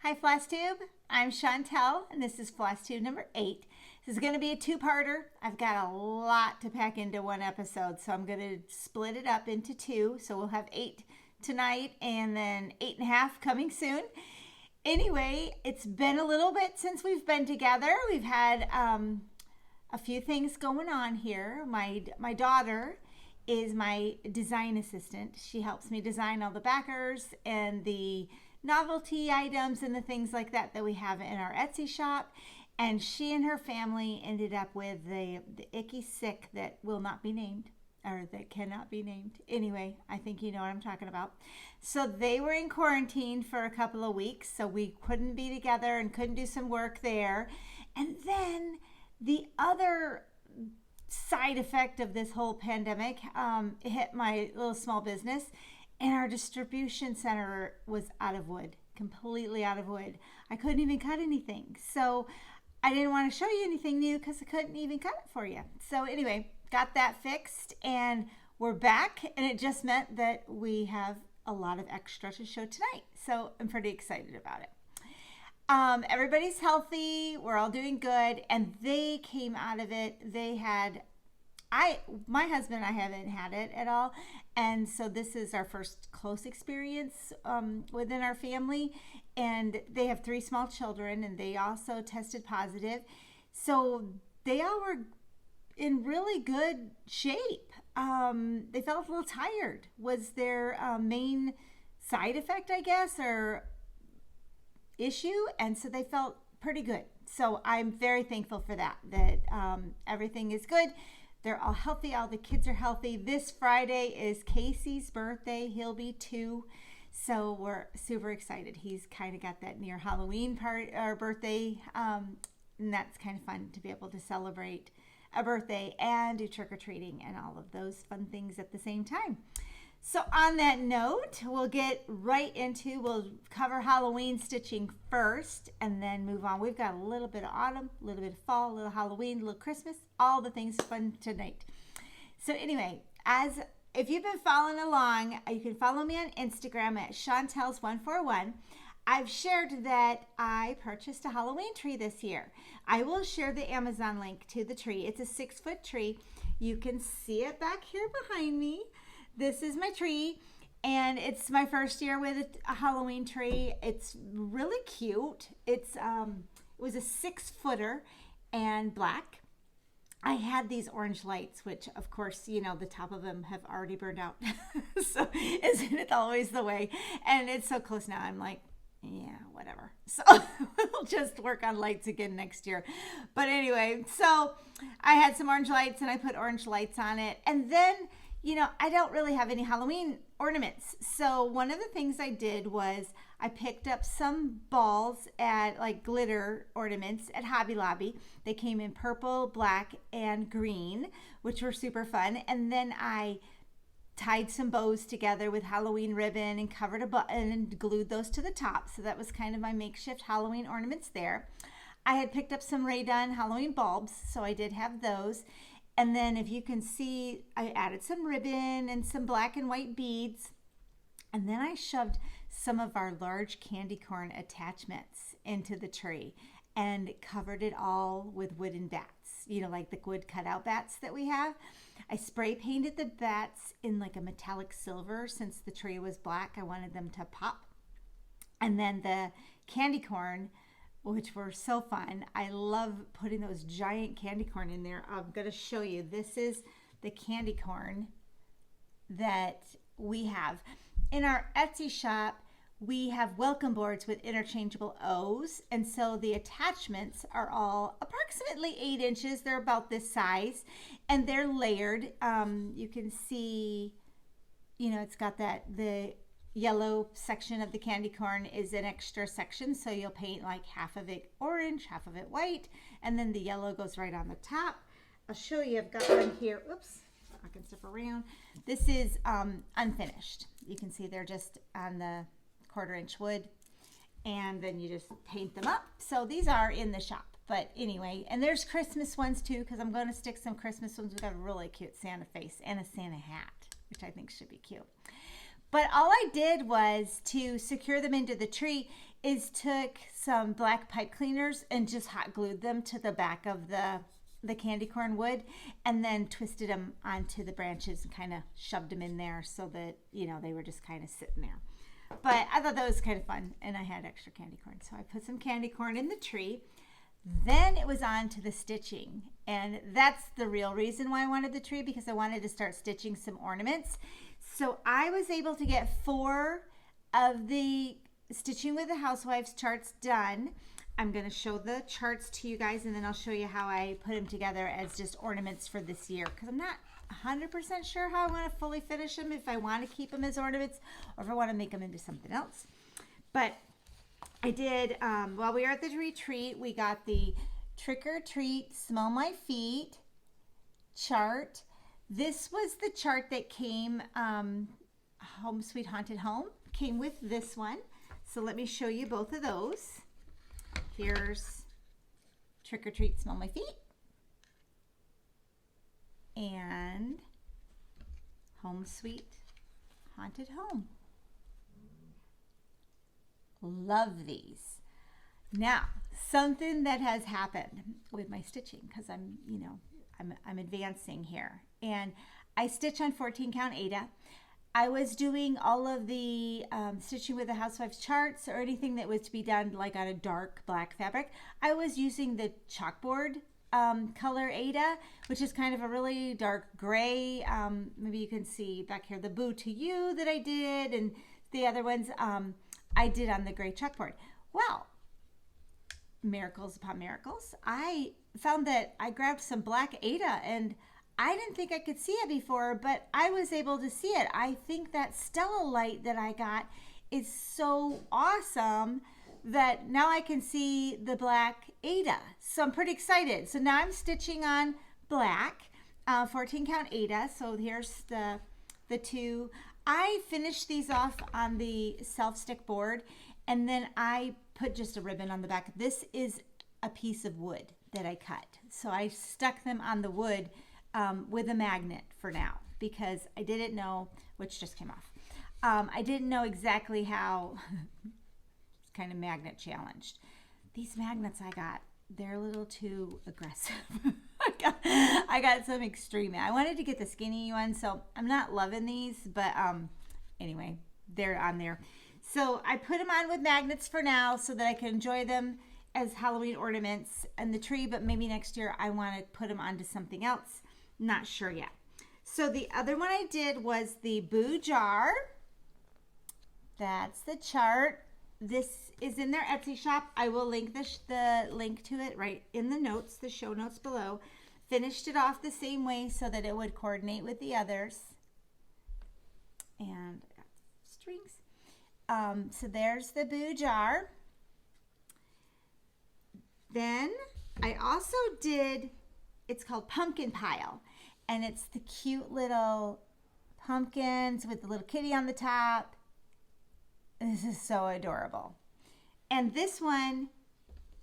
Hi Flosstube, I'm Chantelle and this is Flosstube number 8. This is going to be a two-parter. I've got a lot to pack into one episode, so I'm going to split it up into two. So we'll have 8 tonight and then 8.5 coming soon. Anyway, it's been a little bit since we've been together. We've had a few things going on here. My daughter is my design assistant. She helps me design all the backers and the novelty items and the things like that we have in our Etsy shop. And she and her family ended up with the icky sick that will not be named, or that cannot be named. Anyway, I think you know what I'm talking about. So they were in quarantine for a couple of weeks, so we couldn't be together and couldn't do some work there. And then the other side effect of this whole pandemic hit my little small business, and our distribution center was out of wood, completely out of wood. I couldn't even cut anything. So I didn't want to show you anything new because I couldn't even cut it for you. So anyway, got that fixed and we're back, and it just meant that we have a lot of extra to show tonight. So I'm pretty excited about it. Everybody's healthy. We're all doing good. And they came out of it. They had, my husband, I haven't had it at all. And so this is our first close experience within our family. And they have 3 small children, and they also tested positive. So they all were in really good shape. They felt a little tired was their main side effect, I guess, or issue. And so they felt pretty good. So I'm very thankful for that everything is good. They're all healthy. All the kids are healthy. This Friday is Casey's birthday. He'll be 2. So we're super excited. He's kind of got that near Halloween birthday. And that's kind of fun to be able to celebrate a birthday and do trick-or-treating and all of those fun things at the same time. So on that note, we'll get right into, we'll cover Halloween stitching first and then move on. We've got a little bit of autumn, a little bit of fall, a little Halloween, a little Christmas, all the things fun tonight. So anyway, if you've been following along, you can follow me on Instagram at Chantelle's141. I've shared that I purchased a Halloween tree this year. I will share the Amazon link to the tree. It's a 6-foot tree. You can see it back here behind me. This is my tree, and it's my first year with a Halloween tree. It's really cute. It was a 6-footer and black. I had these orange lights, which of course, you know, the top of them have already burned out. So isn't it always the way? And it's so close now. I'm like, yeah, whatever. So we'll just work on lights again next year. But anyway, so I had some orange lights and I put orange lights on it. And then, you know, I don't really have any Halloween ornaments. So one of the things I did was I picked up some balls at like glitter ornaments at Hobby Lobby. They came in purple, black, and green, which were super fun. And then I tied some bows together with Halloween ribbon and covered a button and glued those to the top. So that was kind of my makeshift Halloween ornaments there. I had picked up some Ray Dunn Halloween bulbs, so I did have those. And then if you can see, I added some ribbon and some black and white beads. And then I shoved some of our large candy corn attachments into the tree and covered it all with wooden bats, you know, like the wood cutout bats that we have. I spray painted the bats in like a metallic silver. Since the tree was black, I wanted them to pop. And then the candy corn, which were so fun. I love putting those giant candy corn in there. I'm going to show you. This is the candy corn that we have. In our Etsy shop, we have welcome boards with interchangeable O's. And so the attachments are all approximately 8 inches. They're about this size. And they're layered. You can see, you know, it's got the yellow section of the candy corn is an extra section, so you'll paint like half of it orange, half of it white, and then the yellow goes right on the top. I'll show you. I've got one here. Oops, knocking stuff around. This is unfinished. You can see they're just on the 1/4-inch wood, and then you just paint them up. So these are in the shop. But anyway, and there's Christmas ones too, because I'm going to stick some Christmas ones. We've got a really cute Santa face and a Santa hat, which I think should be cute. But all I did was to secure them into the tree is took some black pipe cleaners and just hot glued them to the back of the candy corn wood, and then twisted them onto the branches and kind of shoved them in there so that, they were just kind of sitting there. But I thought that was kind of fun, and I had extra candy corn. So I put some candy corn in the tree. Then it was on to the stitching, and that's the real reason why I wanted the tree, because I wanted to start stitching some ornaments. So I was able to get 4 of the Stitching with the Housewives charts done. I'm going to show the charts to you guys, and then I'll show you how I put them together as just ornaments for this year, because I'm not 100% sure how I want to fully finish them, if I want to keep them as ornaments or if I want to make them into something else. But I did, while we were at the retreat, we got the Trick or Treat Smell My Feet chart. This was the chart that came, Home Sweet Haunted Home came with this one. So let me show you both of those. Here's Trick or Treat Smell My Feet and Home Sweet Haunted Home. Love these. Now, something that has happened with my stitching, because I'm advancing here, and I stitch on 14 count Aida. I was doing all of the Stitching with the Housewives charts, or anything that was to be done like on a dark black fabric. I was using the chalkboard color Aida, which is kind of a really dark gray. Maybe you can see back here the Boo to You that I did, and the other ones I did on the gray chalkboard. Well, miracles upon miracles. I found that I grabbed some black Aida, and I didn't think I could see it before, but I was able to see it. I think that Stella light that I got is so awesome that now I can see the black Aida. So I'm pretty excited. So now I'm stitching on black, 14 count Aida. So here's the 2. I finished these off on the self-stick board, and then I put just a ribbon on the back. This is a piece of wood that I cut. So I stuck them on the wood with a magnet for now, because I didn't know, which just came off. I didn't know exactly how, it's kind of magnet challenged. These magnets I got, they're a little too aggressive. I got some extreme. I wanted to get the skinny one, so I'm not loving these, but anyway, they're on there. So I put them on with magnets for now so that I can enjoy them as Halloween ornaments and the tree, but maybe next year I want to put them onto something else. Not sure yet. So the other one I did was the Boo jar. That's the chart. This is in their Etsy shop. I will link the link to it right in the notes, the show notes below. Finished it off the same way so that it would coordinate with the others. And I got strings. So there's the Boo jar. Then I also did, it's called Pumpkin Pile, and it's the cute little pumpkins with the little kitty on the top. This is so adorable. And this one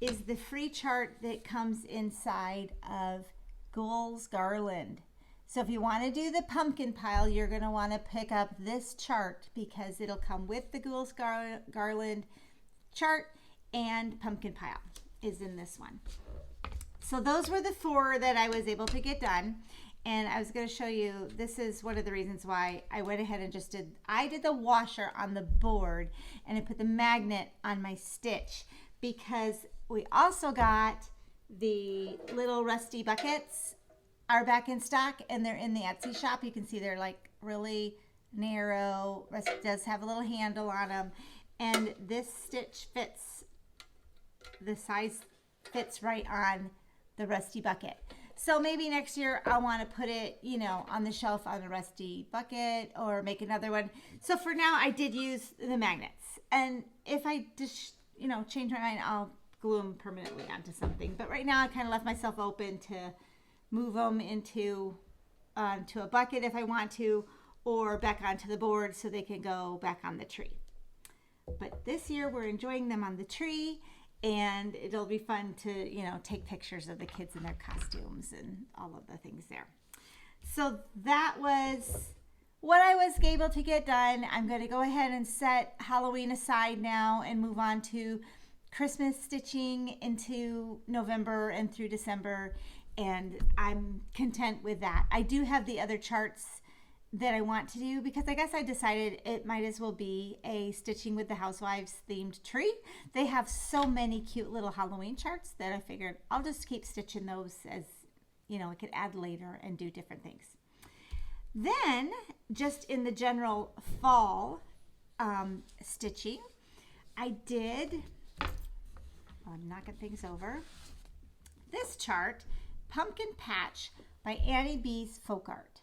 is the free chart that comes inside of Ghouls Garland. So if you want to do the pumpkin pile, you're going to want to pick up this chart, because it'll come with the Ghouls Garland chart, and pumpkin pile is in this one. So those were the 4 that I was able to get done. And I was going to show you, this is one of the reasons why I went ahead and just did the washer on the board, and I put the magnet on my stitch, because we also got the little rusty buckets are back in stock, and they're in the Etsy shop. You can see they're like really narrow. Rusty does have a little handle on them, and this stitch fits, the size fits right on the rusty bucket. So maybe next year I want to put it, on the shelf on a rusty bucket, or make another one. So for now I did use the magnets, and if I just, change my mind, I'll glue them permanently onto something. But right now I kind of left myself open to move them into to a bucket if I want to, or back onto the board so they can go back on the tree. But this year we're enjoying them on the tree. And it'll be fun to, take pictures of the kids in their costumes and all of the things there. So that was what I was able to get done. I'm going to go ahead and set Halloween aside now and move on to Christmas stitching into November and through December, and I'm content with that. I do have the other charts that I want to do because I guess I decided it might as well be a stitching with the Housewives themed tree. They have so many cute little Halloween charts that I figured I'll just keep stitching those, as you know, I could add later and do different things. Then just in the general fall stitching, I'm knocking things over, this chart, Pumpkin Patch by Annie Beez Folk Art.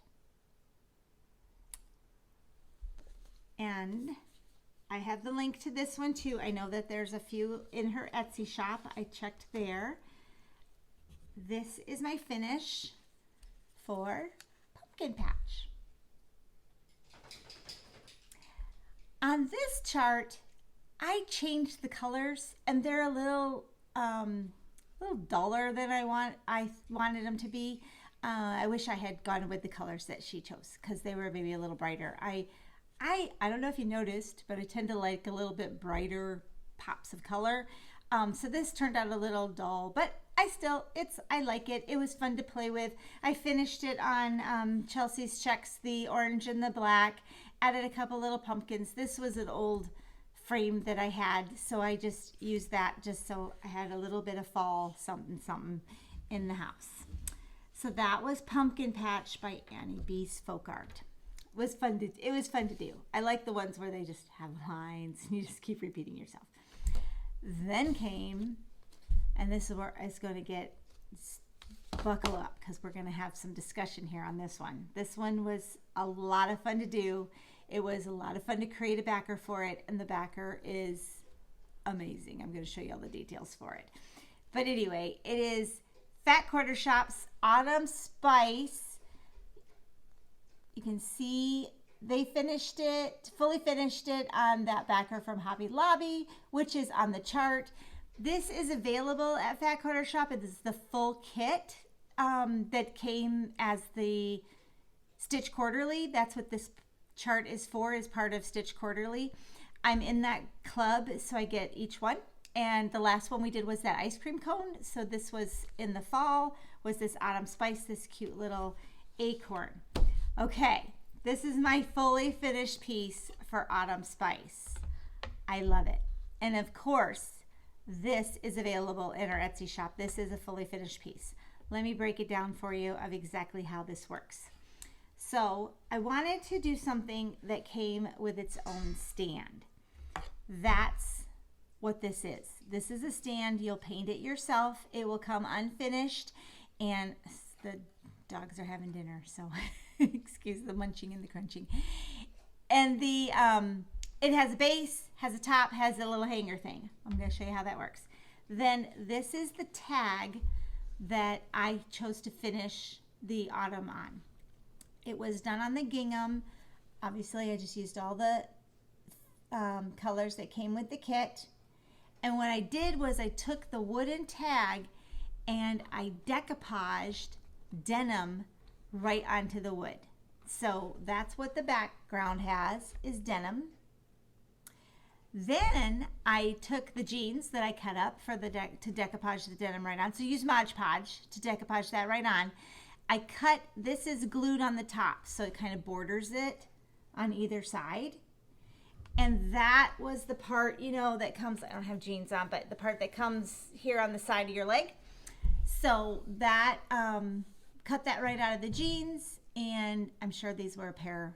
And I have the link to this one too. I know that there's a few in her Etsy shop. I checked there. This is my finish for Pumpkin Patch. On this chart, I changed the colors, and they're a little duller than I wanted them to be. I wish I had gone with the colors that she chose because they were maybe a little brighter. I don't know if you noticed, but I tend to like a little bit brighter pops of color. So this turned out a little dull, but I like it. It was fun to play with. I finished it on Chelsea's checks, the orange and the black, added a couple little pumpkins. This was an old frame that I had, so I just used that just so I had a little bit of fall something in the house. So that was Pumpkin Patch by Annie Beez Folk Art. It was fun to do. I like the ones where they just have lines and you just keep repeating yourself. Then came, and this is where it's going to get, buckle up because we're going to have some discussion here on this one. This one was a lot of fun to do. It was a lot of fun to create a backer for it, and the backer is amazing. I'm going to show you all the details for it. But anyway, it is Fat Quarter Shop's Autumn Spice. You can see they fully finished it on that backer from Hobby Lobby, which is on the chart. This is available at Fat Quarter Shop. This is the full kit that came as the Stitch Quarterly. That's what this chart is for, is part of Stitch Quarterly. I'm in that club, so I get each one. And the last one we did was that ice cream cone. So this was in the fall, was this Autumn Spice, this cute little acorn. Okay, this is my fully finished piece for Autumn Spice. I love it. And of course, this is available in our Etsy shop. This is a fully finished piece. Let me break it down for you of exactly how this works. So I wanted to do something that came with its own stand. That's what this is. This is a stand. You'll paint it yourself. It will come unfinished, and the dogs are having dinner, so excuse the munching and the crunching. And the it has a base, has a top, has a little hanger thing. I'm going to show you how that works. Then this is the tag that I chose to finish the autumn on. It was done on the gingham. Obviously, I just used all the colors that came with the kit. And what I did was I took the wooden tag and I decoupaged denim right onto the wood. So that's what the background has, is denim. Then I took the jeans that I cut up for the to decoupage the denim right on. So use Mod Podge to decoupage that right on. I cut, this is glued on the top, so it kind of borders it on either side. And that was the part, you know, that comes, I don't have jeans on, but the part that comes here on the side of your leg. So that, cut that right out of the jeans, and I'm sure these were a pair,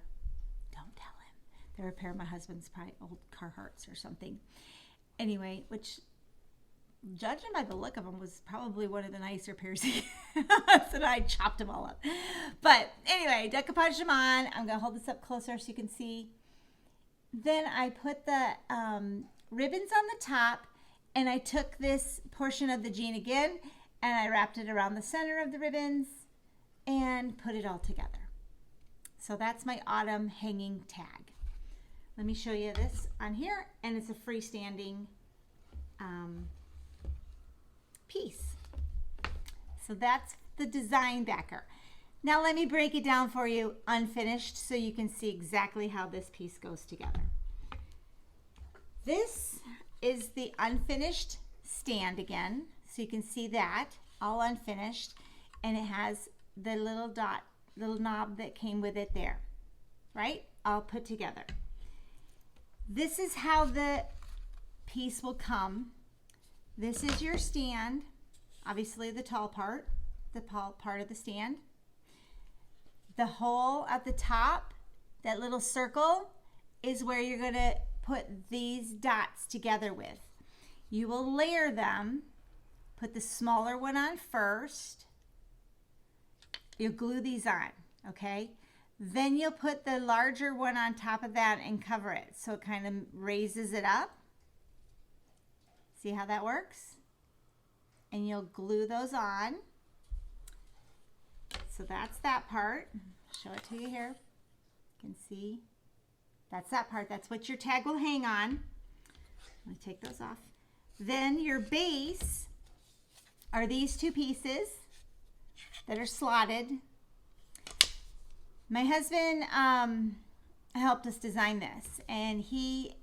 don't tell him, they were a pair of my husband's probably old Carhartts or something. Anyway, which, judging by the look of them, was probably one of the nicer pairs. So I chopped them all up. But anyway, decoupaged them on. I'm going to hold this up closer so you can see. Then I put the ribbons on the top, and I took this portion of the jean again, and I wrapped it around the center of the ribbons and put it all together. So that's my autumn hanging tag. Let me show you this on here, and it's a freestanding piece. So that's the design backer. Now let me break it down for you unfinished so you can see exactly how this piece goes together. This is the unfinished stand again, so you can see that all unfinished, and it has the little knob that came with it there, right? All put together. This is how the piece will come. This is your stand, obviously the tall part, the tall part of the stand. The hole at the top, that little circle, is where you're going to put these dots together with. You will layer them, put the smaller one on first. You'll glue these on, okay? Then you'll put the larger one on top of that and cover it, so it kind of raises it up. See how that works? And you'll glue those on. So that's that part. Show it to you here. You can see that's that part. That's what your tag will hang on. Let me take those off. Then your base are these two pieces that are slotted. My husband helped us design this, and he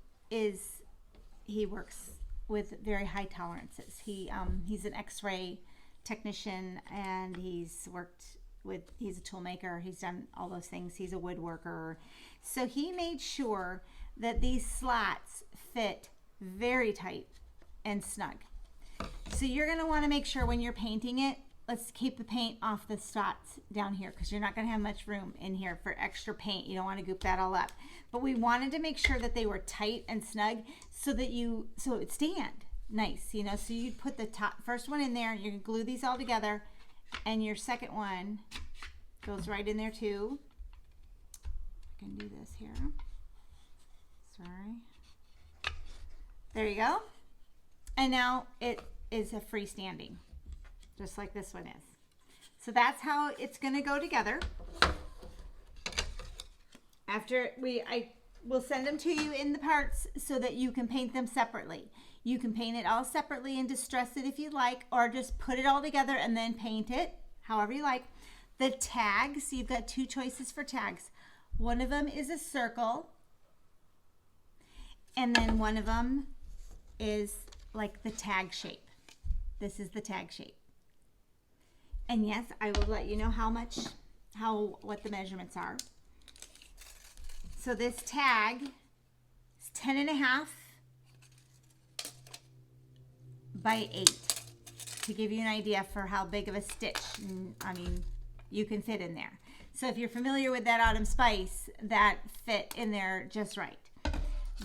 works with very high tolerances. He's an X-ray technician, and he's a tool maker. He's done all those things. He's a woodworker. So he made sure that these slots fit very tight and snug. So you're going to want to make sure when you're painting it, let's keep the paint off the slots down here, because you're not going to have much room in here for extra paint. You don't want to goop that all up. But we wanted to make sure that they were tight and snug so it would stand nice, you know. So you'd put the first one in there, you're going to glue these all together, and your second one goes right in there too. I can do this here. Sorry. There you go. And now it is a freestanding, just like this one is. So that's how it's going to go together. After I will send them to you in the parts so that you can paint them separately. You can paint it all separately and distress it if you like, or just put it all together and then paint it however you like. The tags, you've got two choices for tags. One of them is a circle, and then one of them is like the tag shape. This is the tag shape. And yes, I will let you know what the measurements are. So this tag is 10.5 by 8 to give you an idea for how big of a stitch, you can fit in there. So if you're familiar with that Autumn Spice, that fit in there just right.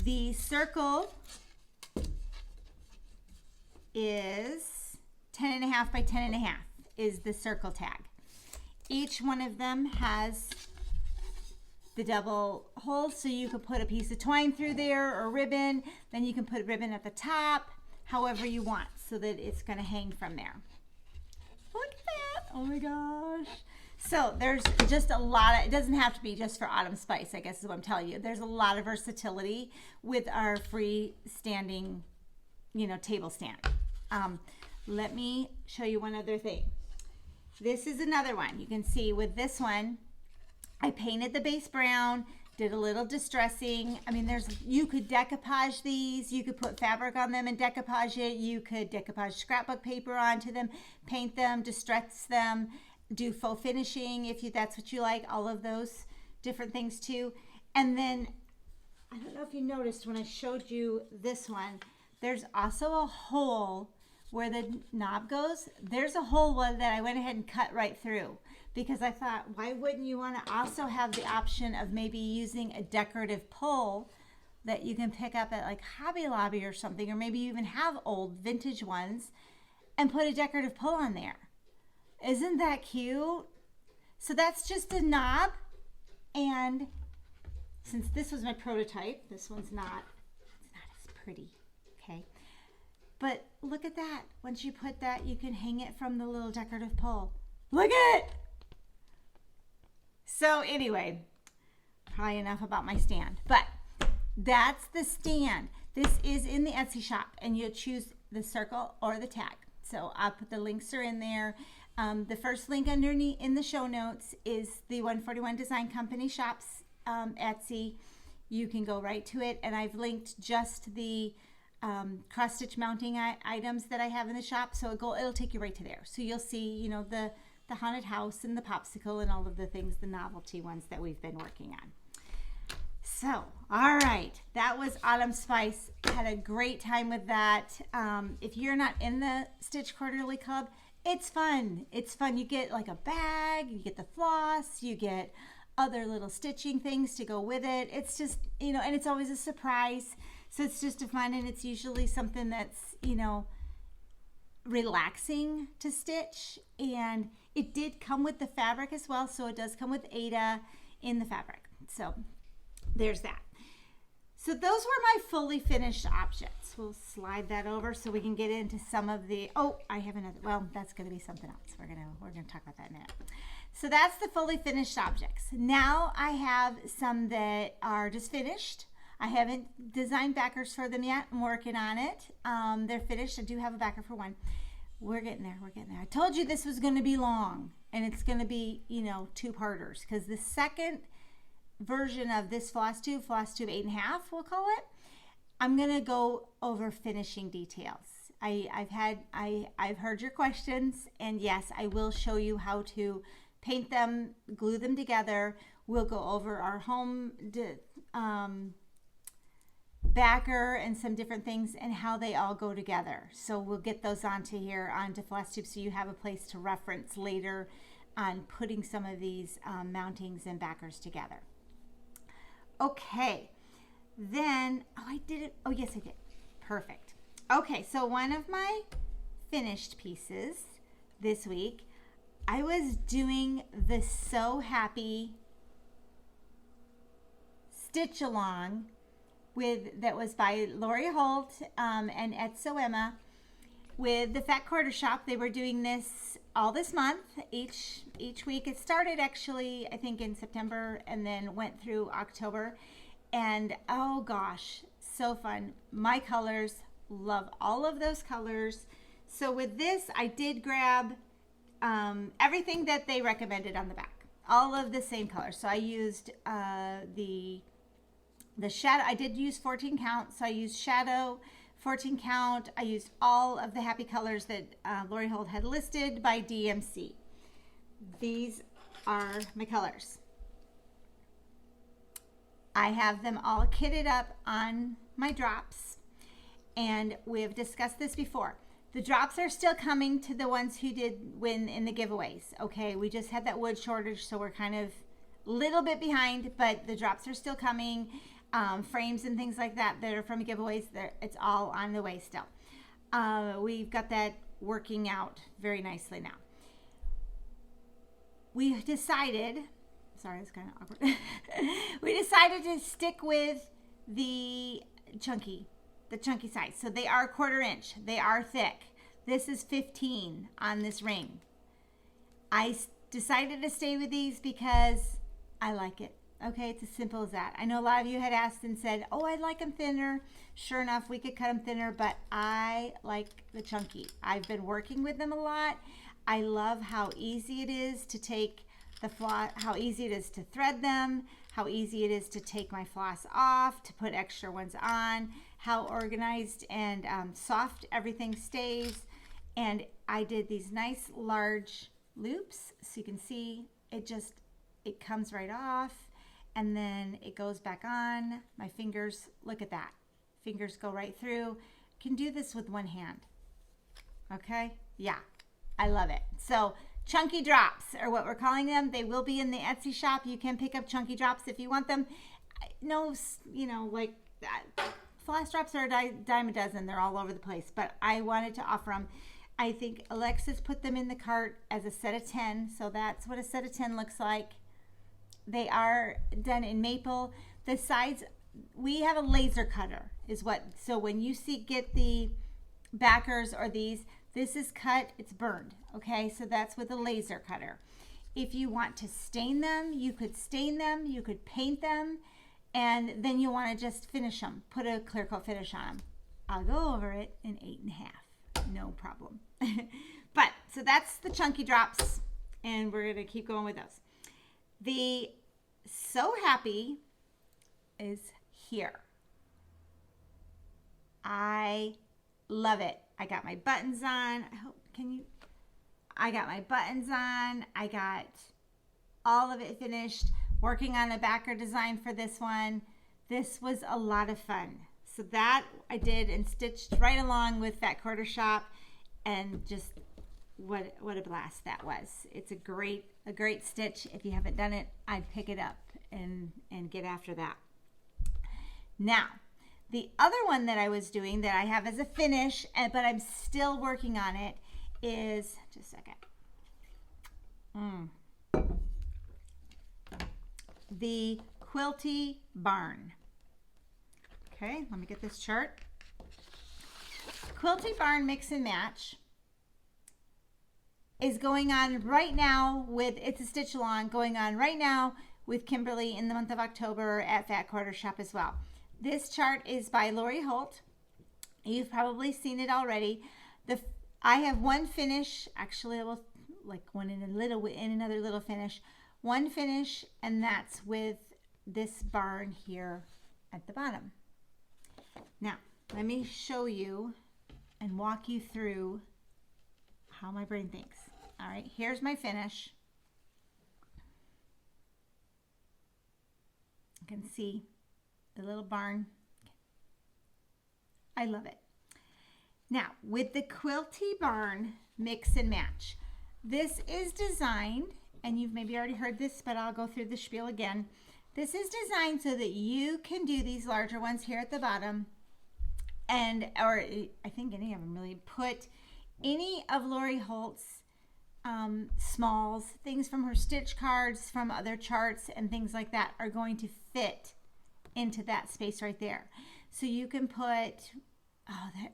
The circle is 10.5 by 10.5 is the circle tag. Each one of them has the double holes, so you could put a piece of twine through there or ribbon. Then you can put ribbon at the top, however you want, so that it's going to hang from there. Look at that. Oh my gosh. So there's just a lot it doesn't have to be just for Autumn Spice, I guess is what I'm telling you. There's a lot of versatility with our freestanding, table stand. Let me show you one other thing. This is another one. You can see with this one, I painted the base brown, did a little distressing. You could decoupage these. You could put fabric on them and decoupage it. You could decoupage scrapbook paper onto them, paint them, distress them, do faux finishing if that's what you like, all of those different things too. And then, I don't know if you noticed when I showed you this one, there's also a hole where the knob goes. There's a hole that I went ahead and cut right through, because I thought, why wouldn't you want to also have the option of maybe using a decorative pull that you can pick up at like Hobby Lobby or something, or maybe you even have old vintage ones, and put a decorative pull on there. Isn't that cute? So that's just a knob, and since this was my prototype, this one's not as pretty, okay? But look at that. Once you put that, you can hang it from the little decorative pull. Look at it! So anyway, probably enough about my stand, but that's the stand. This is in the Etsy shop, and you'll choose the circle or the tag. So I'll put the links are in there. The first link underneath in the show notes is the 141 Design Company shop's Etsy. You can go right to it, and I've linked just the cross-stitch mounting items that I have in the shop, so it'll take you right to there. So you'll see, you know, the haunted house and the popsicle and all of the things, the novelty ones that we've been working on. So, all right, that was Autumn Spice. Had a great time with that. If you're not in the Stitch Quarterly Club, it's fun. It's fun. You get like a bag, you get the floss, you get other little stitching things to go with it. It's just, you know, and it's always a surprise. So it's just a fun, and it's usually something that's, you know, relaxing to stitch. And it did come with the fabric as well. So it does come with Ada in the fabric. So there's that. So those were my fully finished objects. We'll slide that over so we can get into some of the, I have another, well, that's going to be something else. We're going to talk about that in a minute. So that's the fully finished objects. Now I have some that are just finished. I haven't designed backers for them yet. I'm working on it. They're finished. I do have a backer for one. We're getting there. We're getting there. I told you this was going to be long, and it's going to be, you know, two-parters, because the second version of this Flosstube 8.5, we'll call it, I'm going to go over finishing details. I've heard your questions, and yes, I will show you how to paint them, glue them together. We'll go over our home backer and some different things and how they all go together. So we'll get those onto Flosstube, so you have a place to reference later on putting some of these mountings and backers together. Okay, then, I did it. Oh, yes, I did. Perfect. Okay, so one of my finished pieces this week, I was doing the So Happy stitch along that was by Lori Holt and Etso Emma with the Fat Quarter Shop. They were doing this all this month, each week. It started actually, I think, in September and then went through October. And oh gosh, so fun. My colors, love all of those colors. So with this, I did grab everything that they recommended on the back, all of the same colors. So I used the shadow. I did use 14 count, so I used shadow, 14 count. I used all of the happy colors that Lori Holt had listed by DMC. These are my colors. I have them all kitted up on my drops, and we've discussed this before. The drops are still coming to the ones who did win in the giveaways. Okay, we just had that wood shortage, so we're kind of a little bit behind, but the drops are still coming. Frames and things like that are from giveaways, it's all on the way still. We've got that working out very nicely now. We decided, sorry, it's kind of awkward. We decided to stick with the chunky size. So they are 1/4 inch. They are thick. This is 15 on this ring. I decided to stay with these because I like it. Okay, it's as simple as that. I know a lot of you had asked and said, oh, I'd like them thinner. Sure enough, we could cut them thinner, but I like the chunky. I've been working with them a lot. I love how easy it is to take the floss, how easy it is to thread them, how easy it is to take my floss off, to put extra ones on, how organized and soft everything stays. And I did these nice large loops, so you can see it comes right off. And then it goes back on. My fingers, look at that. Fingers go right through. Can do this with one hand. Okay? Yeah, I love it. So chunky drops are what we're calling them. They will be in the Etsy shop. You can pick up chunky drops if you want them. No, like floss drops are a dime a dozen. They're all over the place. But I wanted to offer them. I think Alexis put them in the cart as a set of 10. So that's what a set of 10 looks like. They are done in maple. The sides, we have a laser cutter so when you get the backers or these, this is cut, it's burned. Okay, so that's with a laser cutter. If you want to stain them, you could stain them, you could paint them, and then you want to just finish them, put a clear coat finish on them. I'll go over it in 8.5, no problem. But so that's the chunky drops, and we're going to keep going with those. The So Happy is here. I love it. I got my buttons on. I got my buttons on. I got all of it finished. Working on a backer design for this one. This was a lot of fun. So that I did and stitched right along with Fat Quarter Shop, and just what a blast that was. It's a great stitch. If you haven't done it, I'd pick it up and get after that. Now, the other one that I was doing that I have as a finish, but I'm still working on it, is, just a second. The Quilty Barn. Okay, let me get this chart. Quilty Barn Mix and Match is going on right now with, it's a stitch along, going on right now with Kimberly in the month of October at Fat Quarter Shop as well. This chart is by Lori Holt. You've probably seen it already. I have one finish, actually I will like one in another little finish. One finish, and that's with this barn here at the bottom. Now, let me show you and walk you through how my brain thinks. All right, here's my finish. You can see the little barn. I love it. Now, with the Quilty Barn Mix and Match, this is designed, and you've maybe already heard this, but I'll go through the spiel again. This is designed so that you can do these larger ones here at the bottom, or I think any of them really, put any of Lori Holt's smalls, things from her stitch cards, from other charts and things like that are going to fit into that space right there. So you can put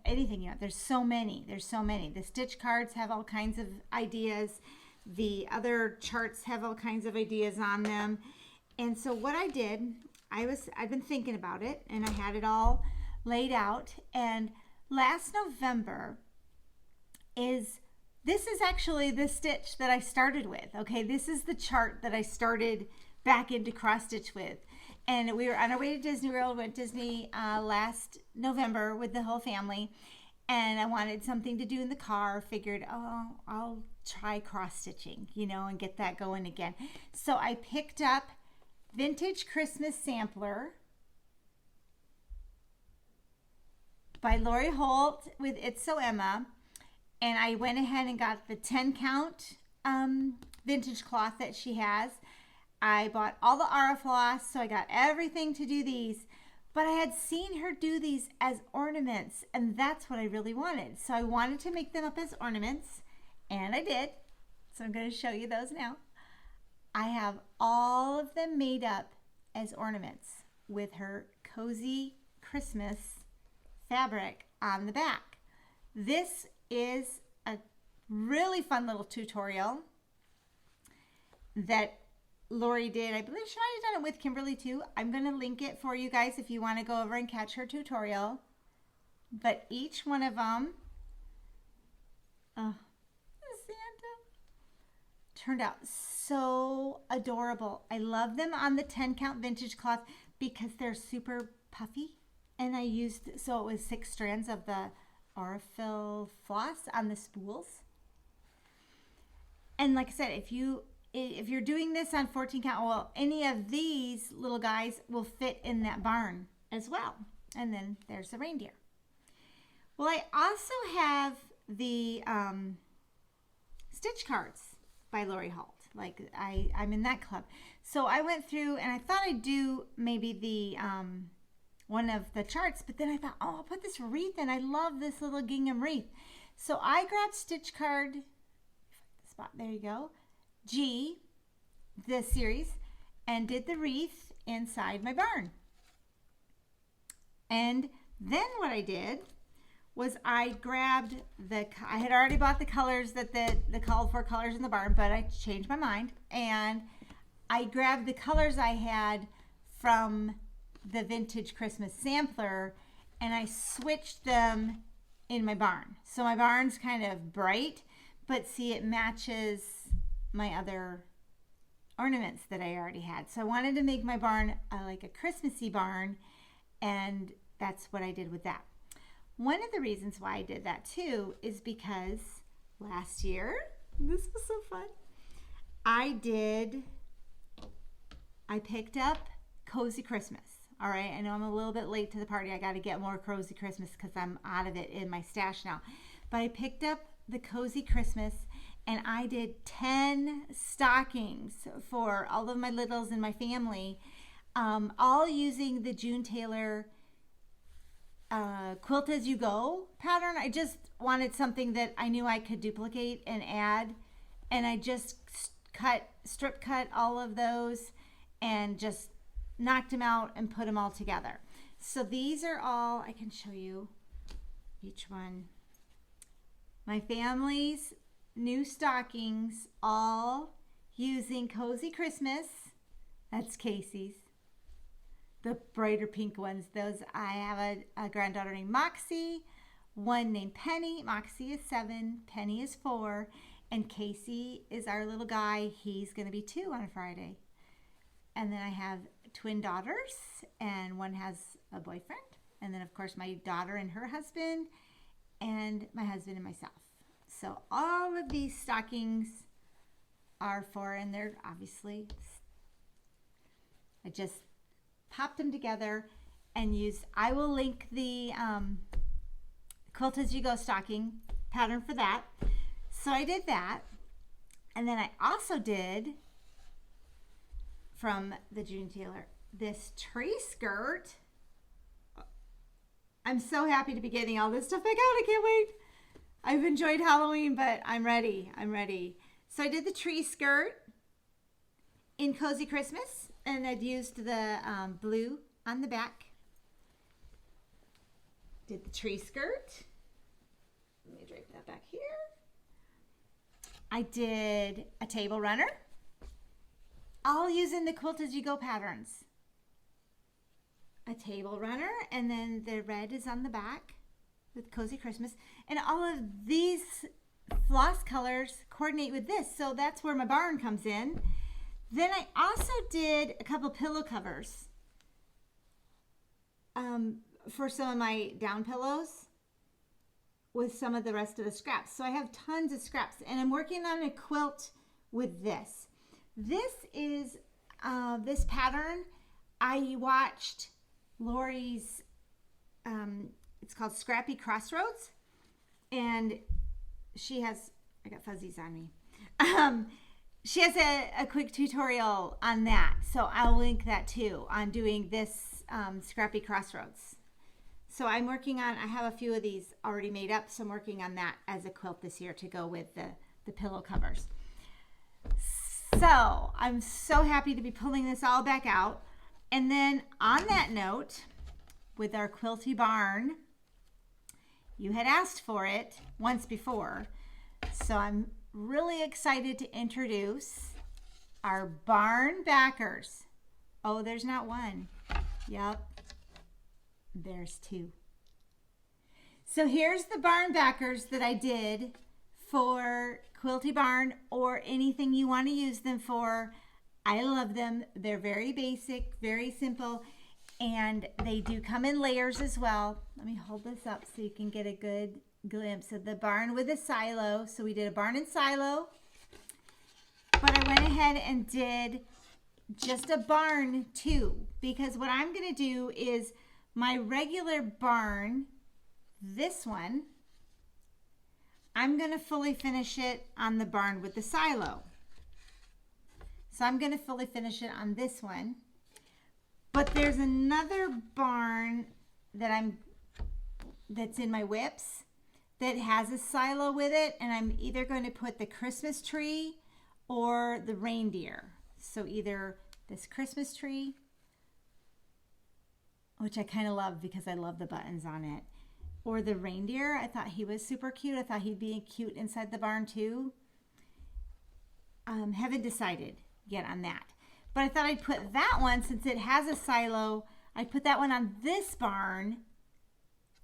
anything you want. There's so many. The stitch cards have all kinds of ideas. The other charts have all kinds of ideas on them. And so what I did, I've been thinking about it, and I had it all laid out. And last November this is actually the stitch that I started with. Okay, this is the chart that I started back into cross stitch with. And we were on our way to Disney World, went to Disney last November with the whole family. And I wanted something to do in the car. Figured, I'll try cross stitching, and get that going again. So I picked up Vintage Christmas Sampler by Lori Holt with It's So Emma. And I went ahead and got the 10 count vintage cloth that she has. I bought all the Aurifloss, so I got everything to do these. But I had seen her do these as ornaments, and that's what I really wanted. So I wanted to make them up as ornaments, and I did. So I'm going to show you those now. I have all of them made up as ornaments with her cozy Christmas fabric on the back. This is a really fun little tutorial that Lori did. I believe she might have done it with Kimberly too. I'm going to link it for you guys if you want to go over and catch her tutorial. But each one of them, Santa, turned out so adorable. I love them on the 10 count vintage cloth because they're super puffy. And I used, so it was 6 strands of the Aurifil floss on the spools. And like I said, if you're doing this on 14 count, well, any of these little guys will fit in that barn as well. And then there's the reindeer. Well, I also have the stitch cards by Lori Holt. Like I'm in that club. So I went through and I thought I'd do maybe the one of the charts, but then I thought, I'll put this wreath in. I love this little gingham wreath. So I grabbed stitch card spot, there you go, G, the series, and did the wreath inside my barn. And then what I did was I grabbed I had already bought the colors that the called for colors in the barn, but I changed my mind, and I grabbed the colors I had from the Vintage Christmas Sampler, and I switched them in my barn. So my barn's kind of bright, but see, it matches my other ornaments that I already had. So I wanted to make my barn like a Christmassy barn, and that's what I did with that. One of the reasons why I did that too is because last year, this was so fun, I picked up Cozy Christmas. All right, I know I'm a little bit late to the party. I got to get more Cozy Christmas because I'm out of it in my stash now. But I picked up the Cozy Christmas, and I did 10 stockings for all of my littles in my family, all using the June Taylor Quilt As You Go pattern. I just wanted something that I knew I could duplicate and add, and I just strip cut all of those and just knocked them out and put them all together. So these are all, I can show you each one. My family's new stockings, all using Cozy Christmas. That's Casey's. The brighter pink ones, those, I have a granddaughter named Moxie, one named Penny. Moxie is 7, Penny is 4, and Casey is our little guy. He's going to be 2 on Friday. And then I have twin daughters, and one has a boyfriend. And then, of course, my daughter and her husband, and my husband and myself. So all of these stockings are for, and they're obviously, I just popped them together and used, I will link the Quilt As You Go stocking pattern for that. So I did that. And then I also did, from the June Taylor, this tree skirt. I'm so happy to be getting all this stuff back out. I can't wait. I've enjoyed Halloween, but I'm ready. I'm ready. So I did the tree skirt in Cozy Christmas, and I'd used the blue on the back. Did the tree skirt. Let me drape that back here. I did a table runner, all using the Quilt As You Go patterns. A table runner, and then the red is on the back with Cozy Christmas. And all of these floss colors coordinate with this, so that's where my barn comes in. Then I also did a couple pillow covers for some of my down pillows with some of the rest of the scraps. So I have tons of scraps, and I'm working on a quilt with this. This is this pattern. I watched Lori's, it's called Scrappy Crossroads, and she has, I got fuzzies on me. She has a quick tutorial on that, so I'll link that too, on doing this Scrappy Crossroads. So I'm working on, I have a few of these already made up, so I'm working on that as a quilt this year to go with the pillow covers. So I'm so happy to be pulling this all back out. And then on that note, with our quilty barn, you had asked for it once before, so I'm really excited to introduce our barn backers. Oh, there's not one. Yep, there's 2. So here's the barn backers that I did for Quilty Barn, or anything you want to use them for. I love them. They're very basic, very simple, and they do come in layers as well. Let me hold this up so you can get a good glimpse of the barn with a silo. So we did a barn and silo, but I went ahead and did just a barn too, because what I'm going to do is my regular barn, this one, I'm going to fully finish it on the barn with the silo. So I'm going to fully finish it on this one. But there's another barn that's in my whips that has a silo with it, and I'm either going to put the Christmas tree or the reindeer. So either this Christmas tree, which I kind of love because I love the buttons on it, or the reindeer. I thought he was super cute. I thought he'd be cute inside the barn too. Haven't decided yet on that. But I thought I'd put that one, since it has a silo, I'd put that one on this barn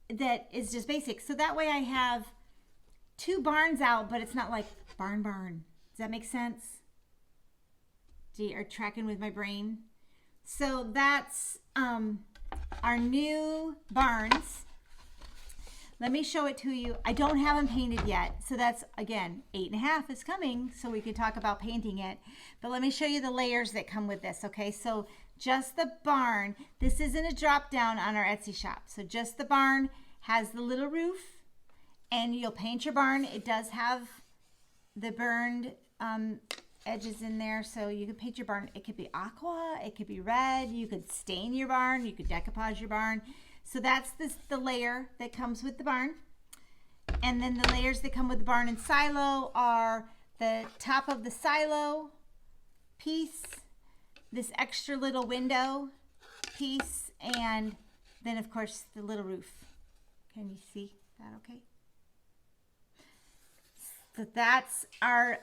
that is just basic. So that way I have two barns out, but it's not like barn. Does that make sense? Are tracking with my brain? So that's our new barns. Let me show it to you. I don't have them painted yet. So that's, again, 8.5 is coming, so we can talk about painting it. But let me show you the layers that come with this, okay? So just the barn. This isn't a drop down on our Etsy shop. So just the barn has the little roof, and you'll paint your barn. It does have the burned edges in there, so you can paint your barn. It could be aqua, it could be red, you could stain your barn, you could decoupage your barn. So that's the layer that comes with the barn. And then the layers that come with the barn and silo are the top of the silo piece, this extra little window piece, and then of course the little roof. Can you see that okay? So that's our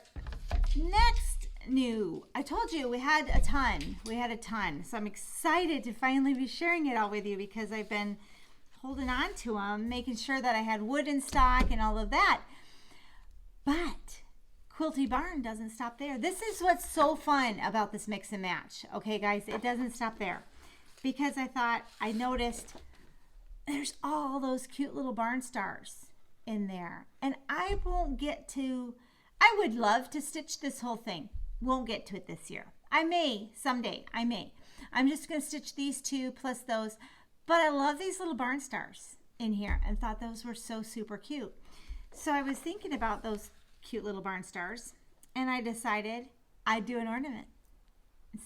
next new. I told you we had a ton. So I'm excited to finally be sharing it all with you because I've been holding on to them, making sure that I had wood in stock and all of that. But Quilty Barn doesn't stop there. This is what's so fun about this mix and match. Okay, guys, it doesn't stop there. Because I noticed there's all those cute little barn stars in there. And I would love to stitch this whole thing. Won't get to it this year. I may, someday, I may. I'm just going to stitch these two plus those. But I love these little barn stars in here and thought those were so super cute. So I was thinking about those cute little barn stars and I decided I'd do an ornament.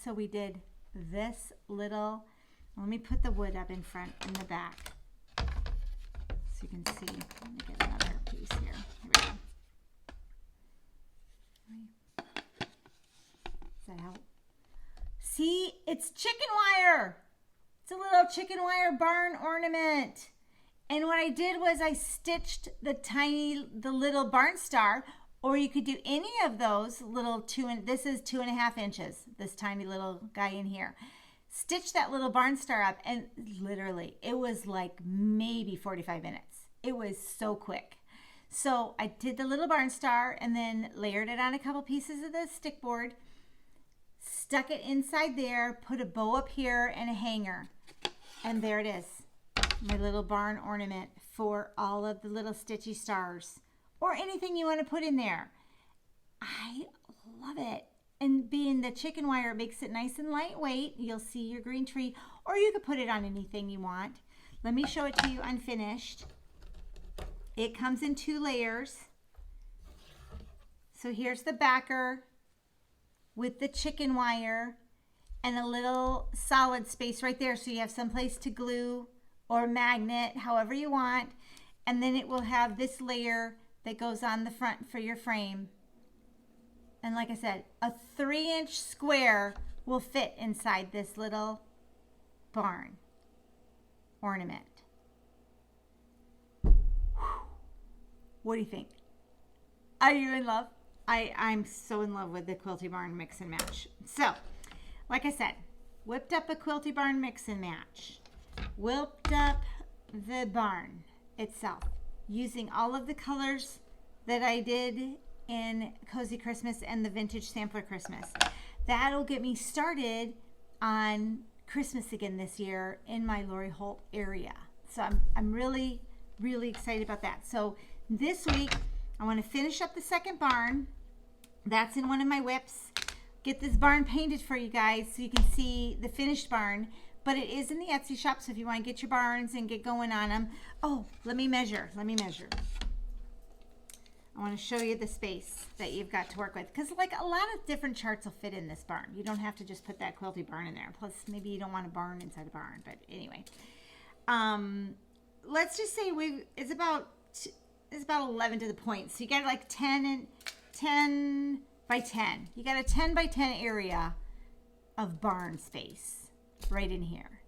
So we did this little, let me put the wood up in front and the back so you can see. Let me get another piece here. Here we go. Does that help? See, it's chicken wire. It's a little chicken wire barn ornament. And what I did was I stitched the little barn star, or you could do any of those little this is 2.5 inches, this tiny little guy in here. Stitch that little barn star up, and literally it was like maybe 45 minutes. It was so quick. So I did the little barn star and then layered it on a couple pieces of the stick board, stuck it inside there, put a bow up here and a hanger. And there it is, my little barn ornament for all of the little stitchy stars or anything you want to put in there. I love it. And being the chicken wire, it makes it nice and lightweight. You'll see your green tree, or you could put it on anything you want. Let me show it to you unfinished. It comes in 2 layers. So here's the backer with the chicken wire and a little solid space right there so you have some place to glue or magnet, however you want. And then it will have this layer that goes on the front for your frame. And like I said, a 3-inch square will fit inside this little barn ornament. What do you think? Are you in love? I'm so in love with the Quilty Barn mix and match. So, like I said, whipped up a Quilty Barn mix and match. Whipped up the barn itself using all of the colors that I did in Cozy Christmas and the Vintage Sampler Christmas. That'll get me started on Christmas again this year in my Lori Holt area. So I'm really, really excited about that. So this week, I want to finish up the second barn. That's in one of my whips. Get this barn painted for you guys so you can see the finished barn. But it is in the Etsy shop, so if you want to get your barns and get going on them. Oh, let me measure. I want to show you the space that you've got to work with. Because like a lot of different charts will fit in this barn. You don't have to just put that Quilty Barn in there. Plus, maybe you don't want a barn inside a barn. But anyway. Let's just say it's about 11 to the point. So you got like 10 by 10. You got a 10 by 10 area of barn space right in here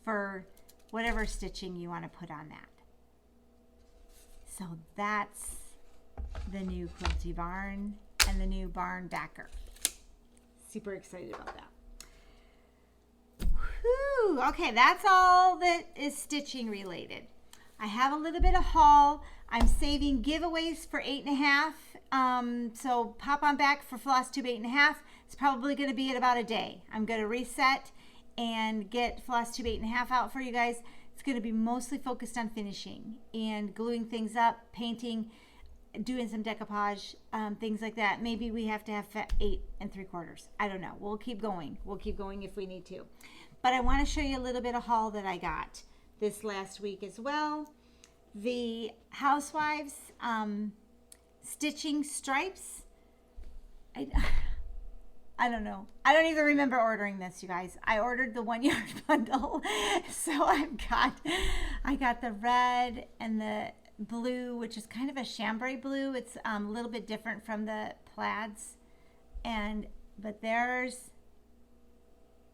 for whatever stitching you want to put on that. So that's the new Quilty Barn and the new barn backer. Super excited about that. Whew. Okay, that's all that is stitching related. I have a little bit of haul. I'm saving giveaways for 8.5. So pop on back for Flosstube 8.5. It's probably going to be at about a day. I'm going to reset and get Flosstube 8.5 out for you guys. It's going to be mostly focused on finishing and gluing things up, painting, doing some decoupage, things like that. Maybe we have to have 8 3/4. I don't know. We'll keep going. We'll keep going if we need to. But I want to show you a little bit of haul that I got this last week as well. The Housewives stitching stripes. I don't know. I don't even remember ordering this, you guys. I ordered the 1 yard bundle. So I got the red and the blue, which is kind of a chambray blue. It's a little bit different from the plaids. But there's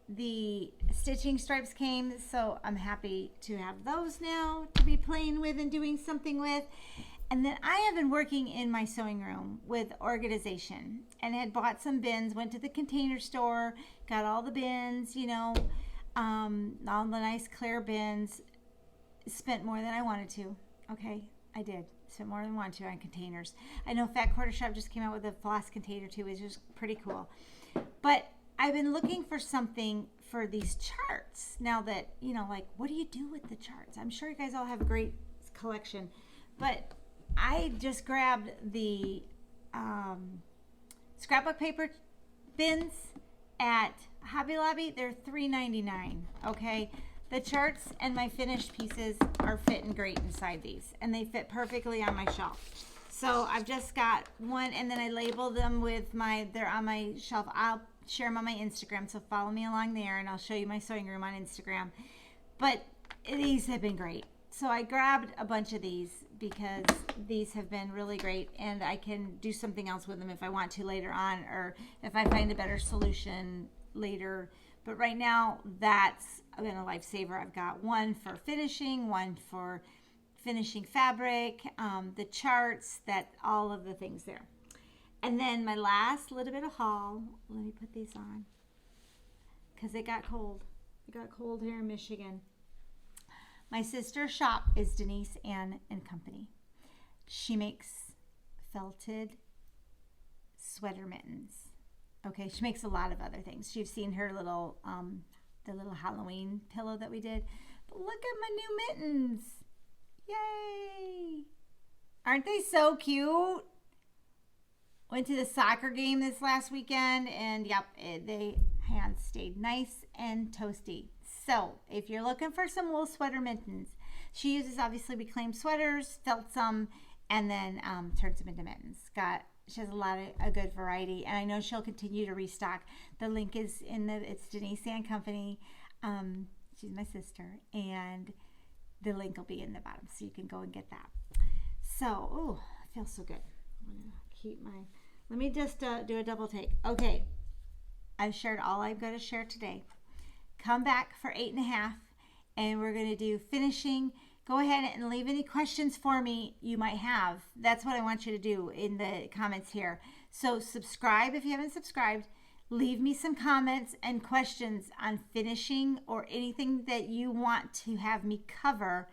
the stitching stripes came, so I'm happy to have those now to be playing with and doing something with. And then I have been working in my sewing room with organization and had bought some bins, went to the container store, got all the bins, all the nice clear bins, spent more than I wanted to. Okay, I did. Spent more than I wanted to on containers. I know Fat Quarter Shop just came out with a floss container too, which is pretty cool. But I've been looking for something for these charts now that, what do you do with the charts? I'm sure you guys all have a great collection, but I just grabbed the scrapbook paper bins at Hobby Lobby. They're $3.99, okay? The charts and my finished pieces are fitting great inside these, and they fit perfectly on my shelf. So I've just got one, and then I label them with they're on my shelf. I'll share them on my Instagram, so follow me along there, and I'll show you my sewing room on Instagram. But these have been great. So I grabbed a bunch of these because these have been really great, and I can do something else with them if I want to later on, or if I find a better solution later. But right now, that's been a lifesaver. I've got one for finishing, one for finishing fabric, the charts, all of the things there. And then my last little bit of haul, let me put these on because it got cold. It got cold here in Michigan. My sister's shop is Denise Ann and Company. She makes felted sweater mittens. Okay, she makes a lot of other things. You've seen her little, the little Halloween pillow that we did. But look at my new mittens. Yay! Aren't they so cute? Went to the soccer game this last weekend, and yep, they hands stayed nice and toasty. So if you're looking for some wool sweater mittens, she uses obviously reclaimed sweaters, felt some, and then turns them into mittens. She has a good variety, and I know she'll continue to restock. The link is it's Denise Ann Company. She's my sister, and the link will be in the bottom, so you can go and get that. So, ooh, it feels so good. I'm gonna keep let me just do a double take. Okay, I've shared all I've got to share today. Come back for 8.5, and we're going to do finishing. Go ahead and leave any questions for me you might have. That's what I want you to do in the comments here. So subscribe if you haven't subscribed. Leave me some comments and questions on finishing or anything that you want to have me cover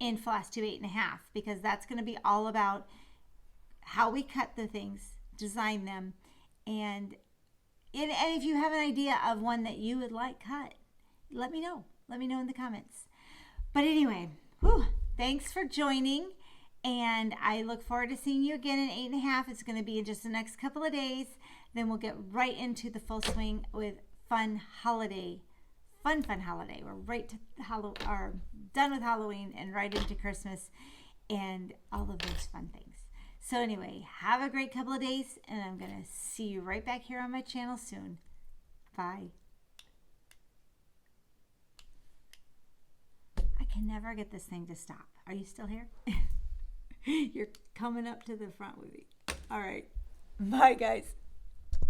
in Flosstube 8.5, because that's going to be all about how we cut the things, design them, and if you have an idea of one that you would like cut, let me know. Let me know in the comments. But anyway, thanks for joining, and I look forward to seeing you again in 8.5. It's going to be in just the next couple of days. Then we'll get right into the full swing with fun holiday. Fun holiday. We're right to done with Halloween and right into Christmas and all of those fun things. So anyway, have a great couple of days, and I'm going to see you right back here on my channel soon. Bye. I can never get this thing to stop. Are you still here? You're coming up to the front with me. All right. Bye, guys.